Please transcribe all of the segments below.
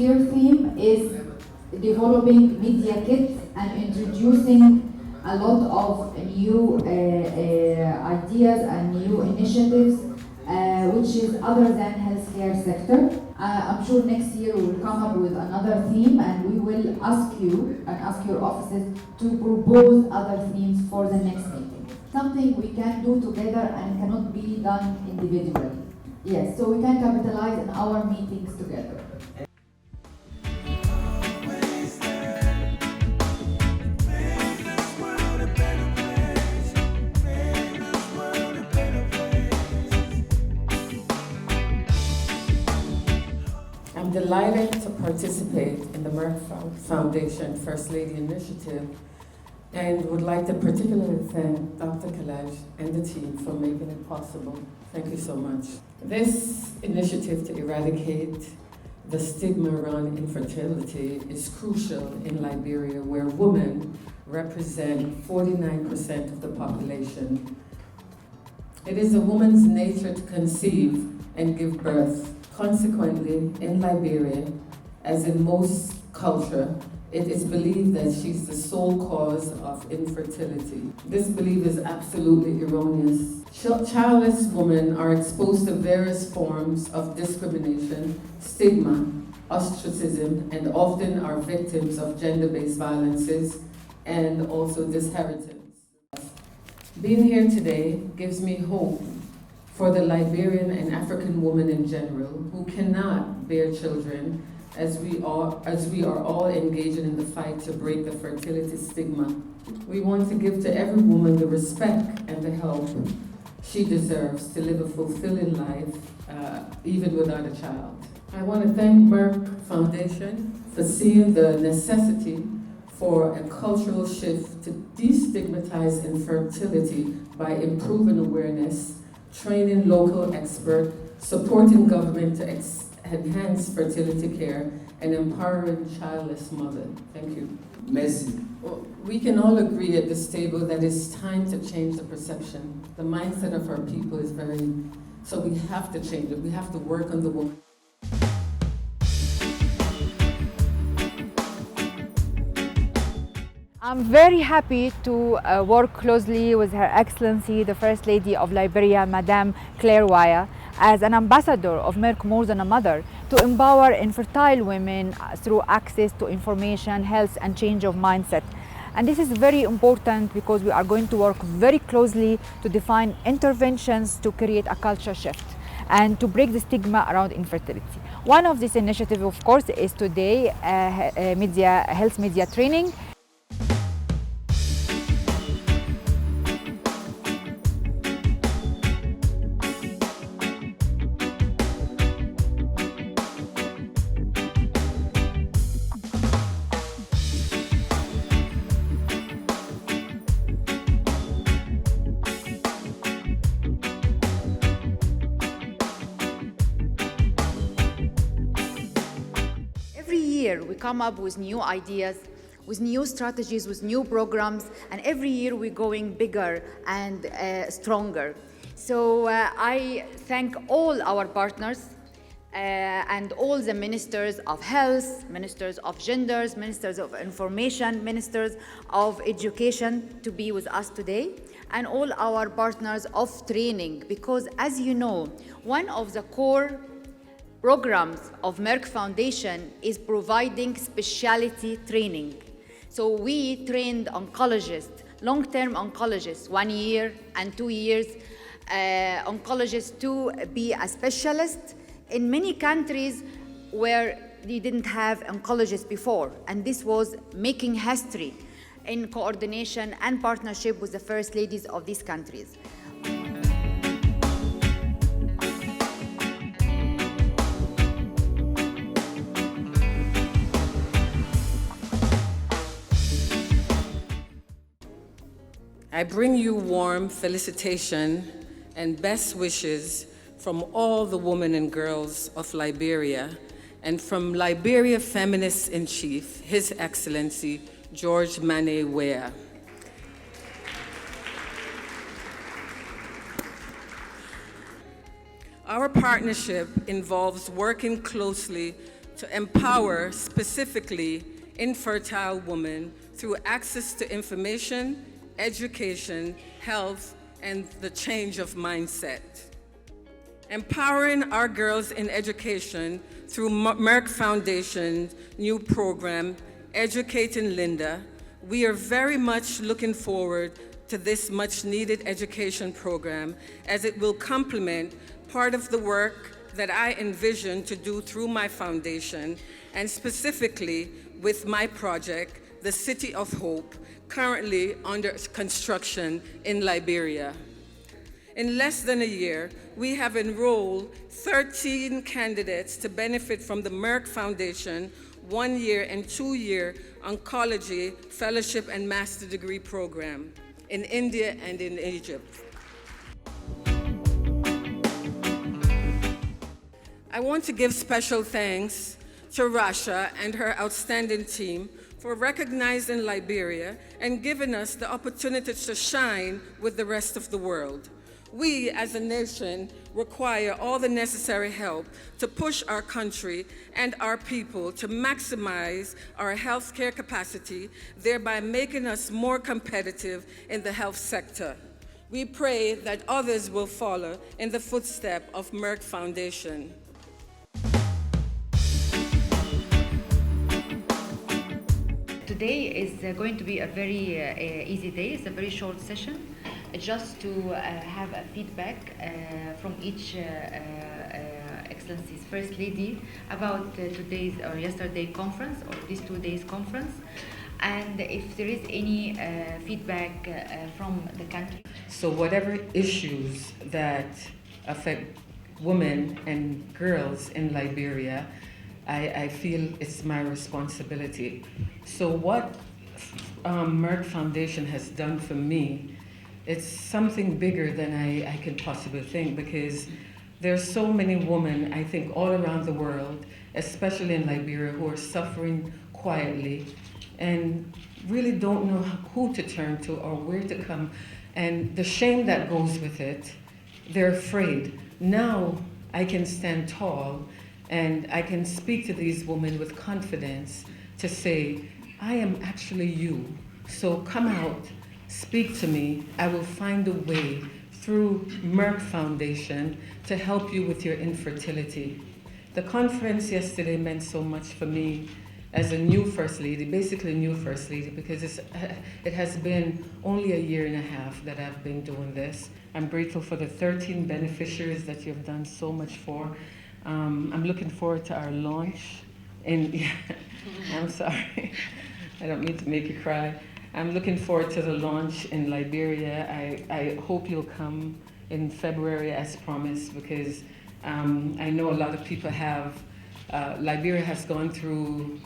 year theme is developing media kits and introducing a lot of new ideas and new initiatives, which is other than healthcare sector. I'm sure next year we will come up with another theme, and we will ask you and ask your offices to propose other themes for the next meeting. Something we can do together and cannot be done individually. Yes, so we can capitalize on our meetings together. I'm delighted to participate in the Merck Foundation First Lady Initiative and would like to particularly thank Dr. Kelej and the team for making it possible. Thank you so much. This initiative to eradicate the stigma around infertility is crucial in Liberia, where women represent 49% of the population. It is a woman's nature to conceive and give birth. Consequently, in Liberia, as in most culture, it is believed that she's the sole cause of infertility. This belief is absolutely erroneous. Childless women are exposed to various forms of discrimination, stigma, ostracism, and often are victims of gender-based violences and also disinheritance. Being here today gives me hope for the Liberian and African woman in general who cannot bear children, as we are all engaging in the fight to break the fertility stigma. We want to give to every woman the respect and the help she deserves to live a fulfilling life, even without a child. I want to thank Merck Foundation for seeing the necessity for a cultural shift to destigmatize infertility by improving awareness, training local experts, supporting government to enhance fertility care, and empowering childless mothers. Thank you. Merci. We can all agree at this table that it's time to change the perception. The mindset of our people is so we have to change it. We have to work on the woman. I'm very happy to work closely with Her Excellency, the First Lady of Liberia, Madame Clar Weah, as an ambassador of Merck More Than a Mother, to empower infertile women through access to information, health, and change of mindset. And this is very important because we are going to work very closely to define interventions to create a culture shift and to break the stigma around infertility. One of these initiatives, of course, is today health media training. We come up with new ideas, with new strategies, with new programs, and every year we're going bigger and stronger. So I thank all our partners and all the ministers of health, ministers of genders, ministers of information, ministers of education to be with us today, and all our partners of training, because as you know, one of the core programs of Merck Foundation is providing specialty training. So we trained oncologists, long-term oncologists, 1 year and 2 years, oncologists to be a specialist in many countries where they didn't have oncologists before. And this was making history in coordination and partnership with the first ladies of these countries. I bring you warm felicitation and best wishes from all the women and girls of Liberia and from Liberia Feminist-in-Chief, His Excellency George Mane Weah. Our partnership involves working closely to empower specifically infertile women through access to information, education, health, and the change of mindset. Empowering our girls in education through Merck Foundation's new program, Educating Linda, we are very much looking forward to this much-needed education program, as it will complement part of the work that I envision to do through my foundation, and specifically with my project, the City of Hope, currently under construction in Liberia. In less than a year, we have enrolled 13 candidates to benefit from the Merck Foundation 1-year and 2-year oncology fellowship and master degree program in India and in Egypt. I want to give special thanks to Rasha and her outstanding team for recognizing Liberia and giving us the opportunity to shine with the rest of the world. We, as a nation, require all the necessary help to push our country and our people to maximize our healthcare capacity, thereby making us more competitive in the health sector. We pray that others will follow in the footsteps of Merck Foundation. Today is going to be a very easy day. It's a very short session, just to have a feedback from each Excellency's First Lady about today's or yesterday conference or these 2 days conference, and if there is any feedback from the country. So whatever issues that affect women and girls in Liberia, I feel it's my responsibility. So what Merck Foundation has done for me, it's something bigger than I can possibly think, because there's so many women, I think, all around the world, especially in Liberia, who are suffering quietly and really don't know who to turn to or where to come. And the shame that goes with it, they're afraid. Now I can stand tall and I can speak to these women with confidence to say, I am actually you. So come out, speak to me. I will find a way through Merck Foundation to help you with your infertility. The conference yesterday meant so much for me as a new First Lady, basically a new First Lady, because it has been only a year and a half that I've been doing this. I'm grateful for the 13 beneficiaries that you've done so much for. I'm looking forward to our launch. I'm sorry, I don't mean to make you cry. I'm looking forward to the launch in Liberia. I hope you'll come in February as promised, because I know a lot of people have, Liberia has gone through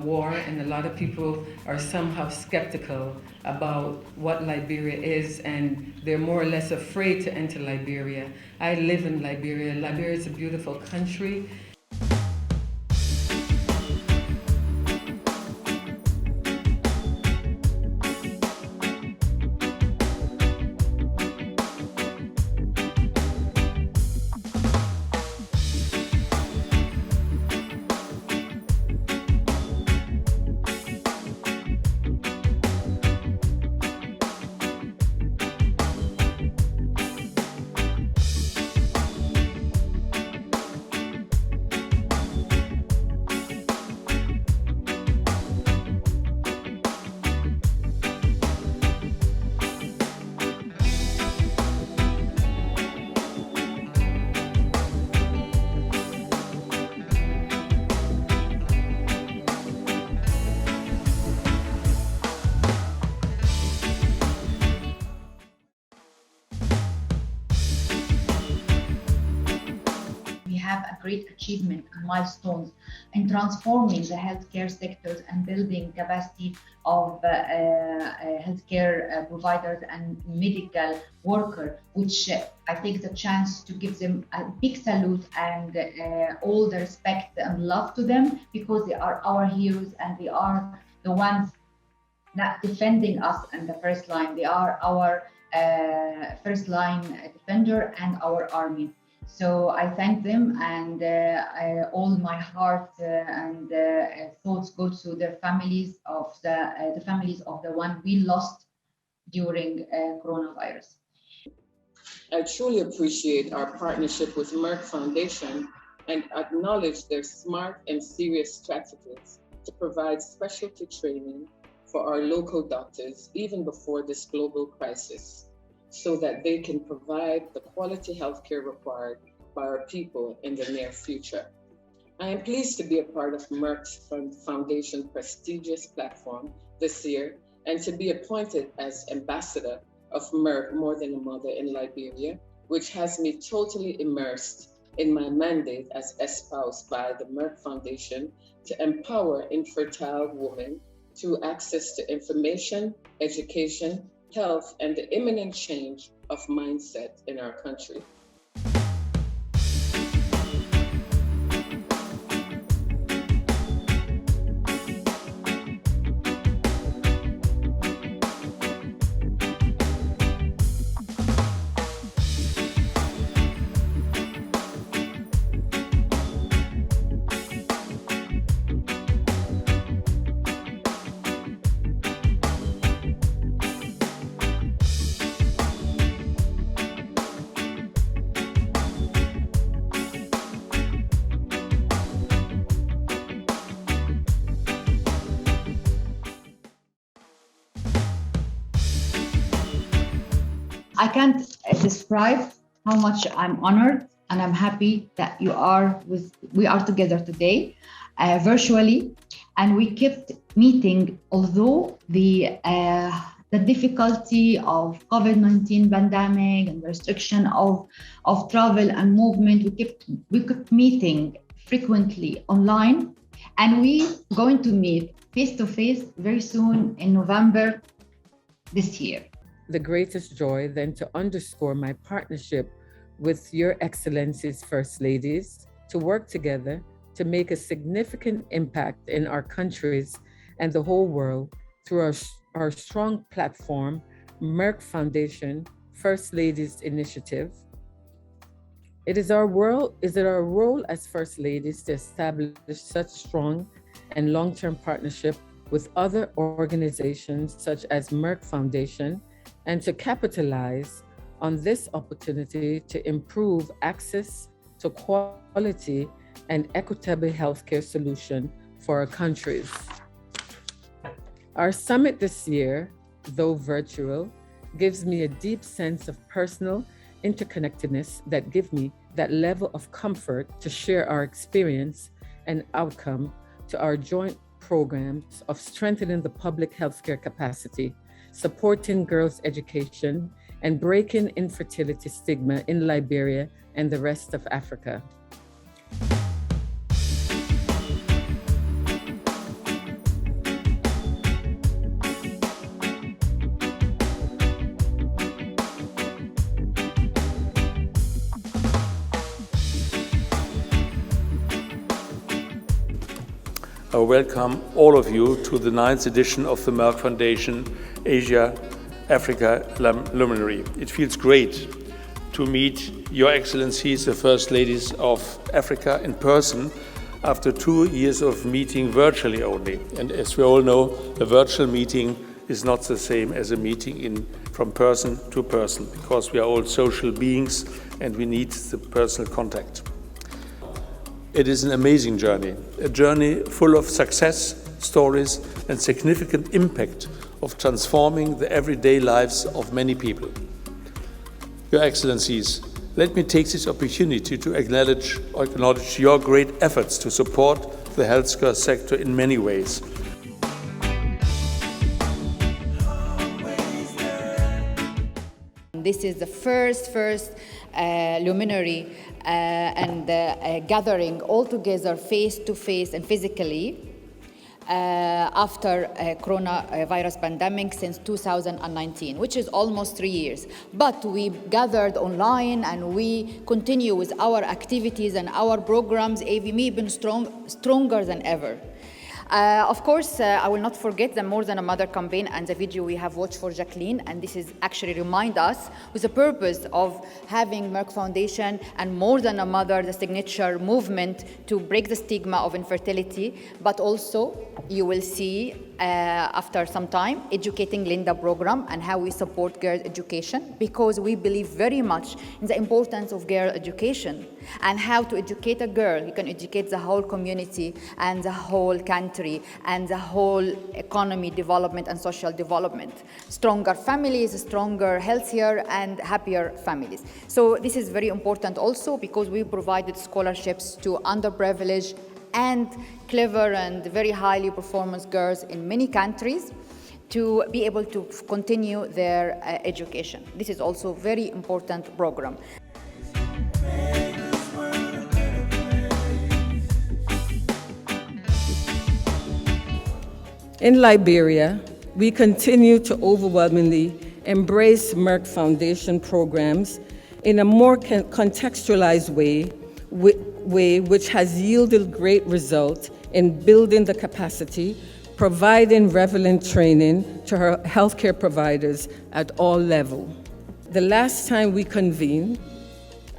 war, and a lot of people are somehow skeptical about what Liberia is, and they're more or less afraid to enter Liberia. I live in Liberia. Liberia is a beautiful country. Great achievement and milestones in transforming the healthcare sectors and building capacity of healthcare providers and medical workers, which I take the chance to give them a big salute and all the respect and love to them, because they are our heroes and they are the ones that defending us in the first line. They are our first line defender and our army. So I thank them, and all my heart and thoughts go to the families of the one we lost during coronavirus. I truly appreciate our partnership with Merck Foundation and acknowledge their smart and serious strategies to provide specialty training for our local doctors even before this global crisis, so that they can provide the quality healthcare required by our people in the near future. I am pleased to be a part of Merck's Foundation prestigious platform this year and to be appointed as ambassador of Merck More Than a Mother in Liberia, which has me totally immersed in my mandate as espoused by the Merck Foundation to empower infertile women through access to information, education, health, and the imminent change of mindset in our country. I can't describe how much I'm honored and I'm happy that we are together today virtually, and we kept meeting, although the difficulty of COVID-19 pandemic and the restriction of travel and movement, we kept meeting frequently online, and we going to meet face to face very soon in November this year. The greatest joy then to underscore my partnership with Your Excellencies First Ladies to work together to make a significant impact in our countries and the whole world through our strong platform, Merck Foundation First Ladies Initiative. It is our role as First Ladies to establish such strong and long-term partnership with other organizations such as Merck Foundation, and to capitalize on this opportunity to improve access to quality and equitable healthcare solution for our countries. Our summit this year, though virtual, gives me a deep sense of personal interconnectedness that give me that level of comfort to share our experience and outcome to our joint programs of strengthening the public healthcare capacity, supporting girls' education, and breaking infertility stigma in Liberia and the rest of Africa. I welcome all of you to the 9th edition of the Merck Foundation Asia Africa Luminary. It feels great to meet Your Excellencies, the First Ladies of Africa in person after 2 years of meeting virtually only. And as we all know, a virtual meeting is not the same as a meeting from person to person, because we are all social beings and we need the personal contact. It is an amazing journey, a journey full of success stories and significant impact of transforming the everyday lives of many people. Your Excellencies, let me take this opportunity to acknowledge your great efforts to support the healthcare sector in many ways. This is the first luminary and gathering all together face-to-face and physically after coronavirus pandemic since 2019, which is almost 3 years. But we gathered online and we continue with our activities and our programs, AVME been stronger than ever. Of course, I will not forget the More Than a Mother campaign and the video we have watched for Jacqueline, and this is actually remind us with the purpose of having Merck Foundation and More Than a Mother, the signature movement to break the stigma of infertility, but also you will see after some time Educating Linda program and how we support girls' education, because we believe very much in the importance of girl education and how to educate a girl. You can educate the whole community and the whole country and the whole economy development and social development. Stronger families, stronger, healthier and happier families. So this is very important also because we provided scholarships to underprivileged and clever and very highly performance girls in many countries to be able to continue their education. This is also a very important program. In Liberia, we continue to overwhelmingly embrace Merck Foundation programs in a more contextualized way which has yielded great results in building the capacity, providing relevant training to her healthcare providers at all levels. The last time we convened,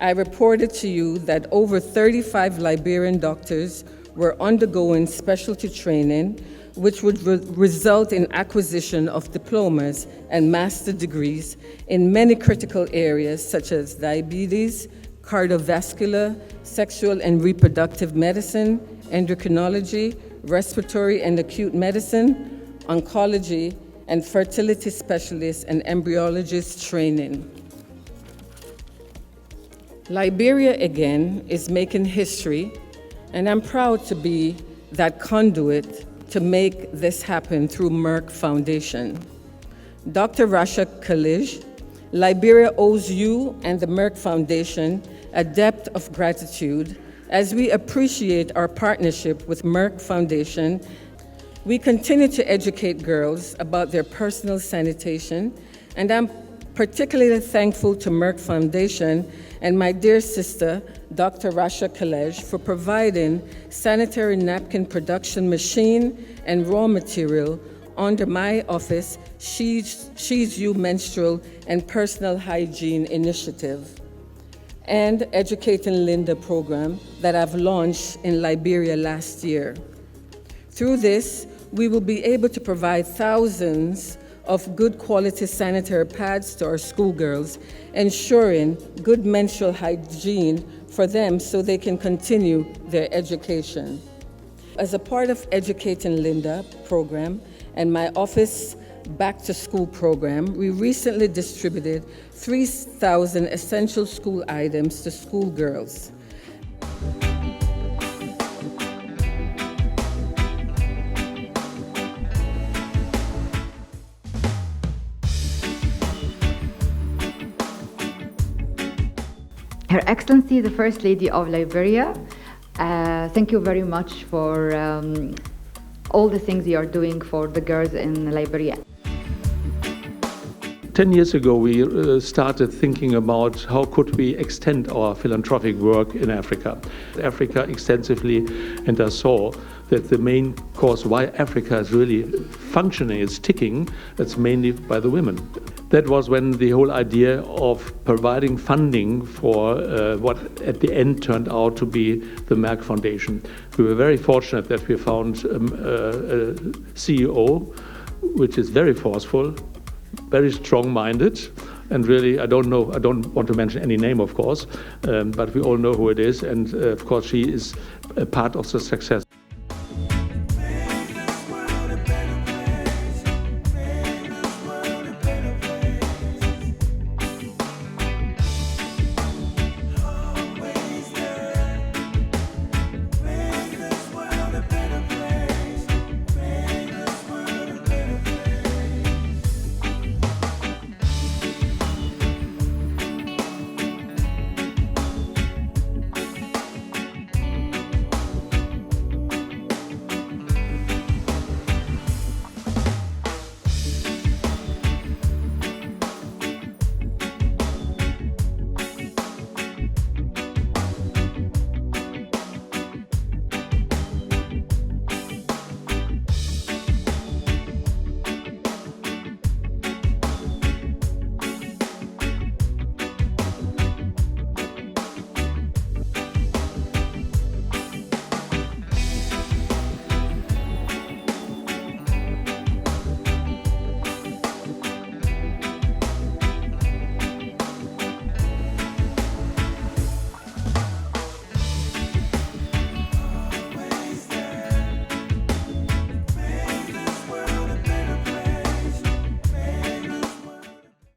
I reported to you that over 35 Liberian doctors were undergoing specialty training, which would result in acquisition of diplomas and master degrees in many critical areas such as diabetes, cardiovascular, sexual and reproductive medicine, endocrinology, respiratory and acute medicine, oncology, and fertility specialists and embryologist training. Liberia, again, is making history, and I'm proud to be that conduit to make this happen through Merck Foundation. Dr. Rasha Kelej, Liberia owes you and the Merck Foundation a debt of gratitude as we appreciate our partnership with Merck Foundation. We continue to educate girls about their personal sanitation, and I'm particularly thankful to Merck Foundation and my dear sister, Dr. Rasha Kelej, for providing sanitary napkin production machine and raw material under my office She's You Menstrual and Personal Hygiene Initiative, and Educating Linda program that I've launched in Liberia last year. Through this, we will be able to provide thousands of good quality sanitary pads to our schoolgirls, ensuring good menstrual hygiene for them so they can continue their education. As a part of Educating Linda program and my office Back to School program, we recently distributed 3,000 essential school items to schoolgirls. Her Excellency, the First Lady of Liberia, thank you very much for all the things you are doing for the girls in Liberia. 10 years ago, we started thinking about how could we extend our philanthropic work in Africa extensively, and I saw that the main cause why Africa is really functioning, is ticking, that's mainly by the women. That was when the whole idea of providing funding for what at the end turned out to be the Merck Foundation. We were very fortunate that we found a CEO which is very forceful, very strong-minded, and really, I don't want to mention any name, of course, but we all know who it is, and of course she is a part of the success.